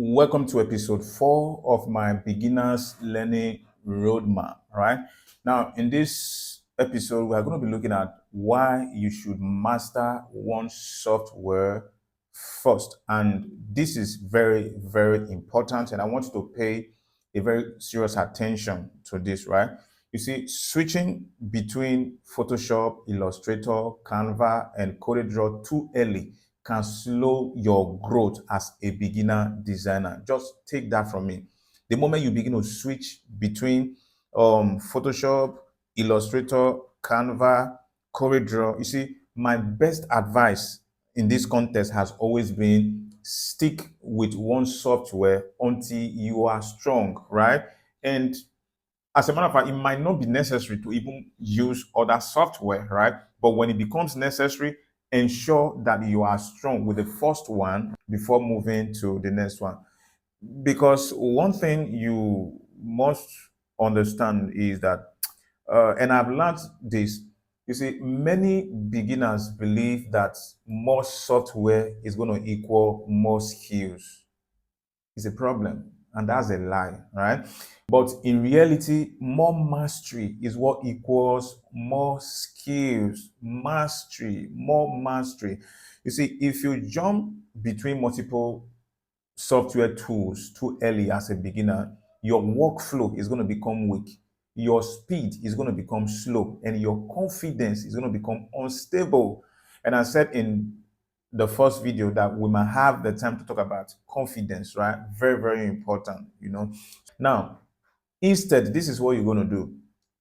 Welcome to episode 4 of my beginners learning roadmap. Right now, in this episode, we are going to be looking at why you should master one software first. And this is very, very important. And I want you to pay a very serious attention to this, right? You see, switching between Photoshop, Illustrator, Canva, and CorelDRAW too early can slow your growth as a beginner designer. Just take that from me. The moment you begin to switch between Photoshop, Illustrator, Canva, CorelDRAW, you see, my best advice in this context has always been stick with one software until you are strong, right? And as a matter of fact, it might not be necessary to even use other software, right? But when it becomes necessary, ensure that you are strong with the first one before moving to the next one. Because one thing you must understand is that, and I've learned this, you see, many beginners believe that more software is going to equal more skills. Is a problem, and that's a lie, right? But in reality, more mastery is what equals more skills. Mastery, more mastery. You see, if you jump between multiple software tools too early as a beginner, your workflow is going to become weak, your speed is going to become slow, and your confidence is going to become unstable. And I said in the first video that we might have the time to talk about confidence, right? Very, very important. Now, instead, this is what you're going to do.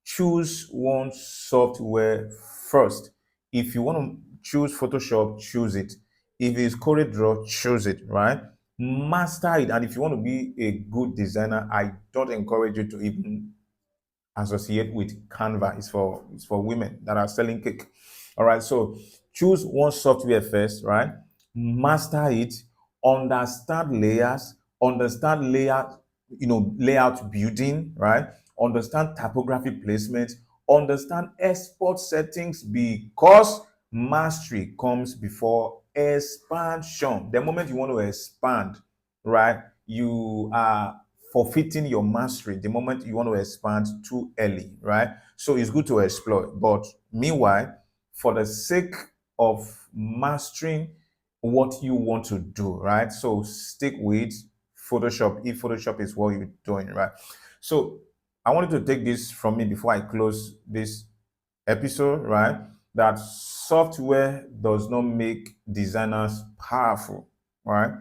Choose one software first. If you want to choose Photoshop, choose it. If it's CorelDRAW, choose it, right? Master it. And if you want to be a good designer, I don't encourage you to even associate with Canva. It's for women that are selling cake. All right. So choose one software first, right? Master it, understand layers, understand layout building, right? Understand typography placement, understand export settings, because mastery comes before expansion. The moment you want to expand, right, you are forfeiting your mastery the moment you want to expand too early, right? So it's good to explore. But meanwhile, for the sake of mastering what you want to do, right? So stick with Photoshop if Photoshop is what you're doing, right? So I wanted to take this from me before I close this episode, right? That software does not make designers powerful, right?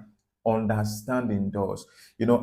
Understanding does.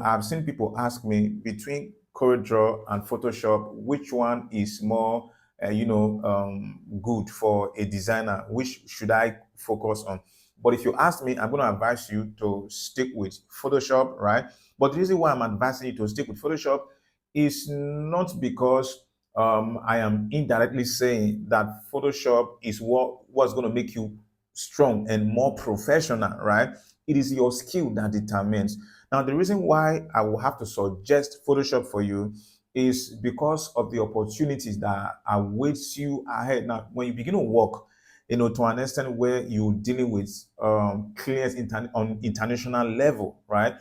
I've seen people ask me between CorelDRAW and Photoshop, which one is more, good for a designer? Which should I focus on? But if you ask me, I'm going to advise you to stick with Photoshop, right? But the reason why I'm advising you to stick with Photoshop is not because I am indirectly saying that Photoshop is what's going to make you strong and more professional, right? It is your skill that determines. Now, the reason why I will have to suggest Photoshop for you is because of the opportunities that awaits you ahead. Now, when you begin to work, to an extent where you're dealing with clients on international level, right?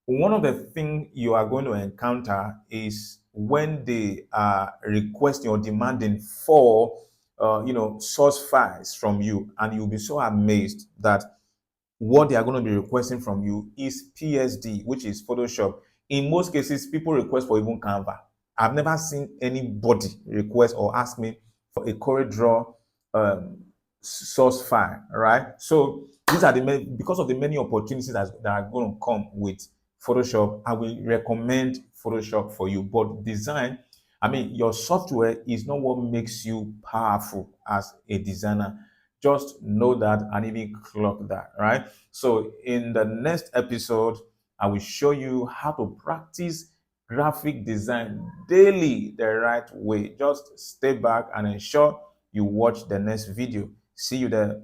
One of the things you are going to encounter is when they are requesting or demanding for source files from you, and you'll be so amazed that what they are going to be requesting from you is PSD, which is Photoshop. In most cases, people request for even Canva. I've never seen anybody request or ask me for a CorelDRAW source file, right? So these are because of the many opportunities that are going to come with Photoshop. I will recommend Photoshop for you. But design, your software is not what makes you powerful as a designer. Just know that and even clock that, right? So in the next episode, I will show you how to practice graphic design daily the right way. Just stay back and ensure you watch the next video. See you there.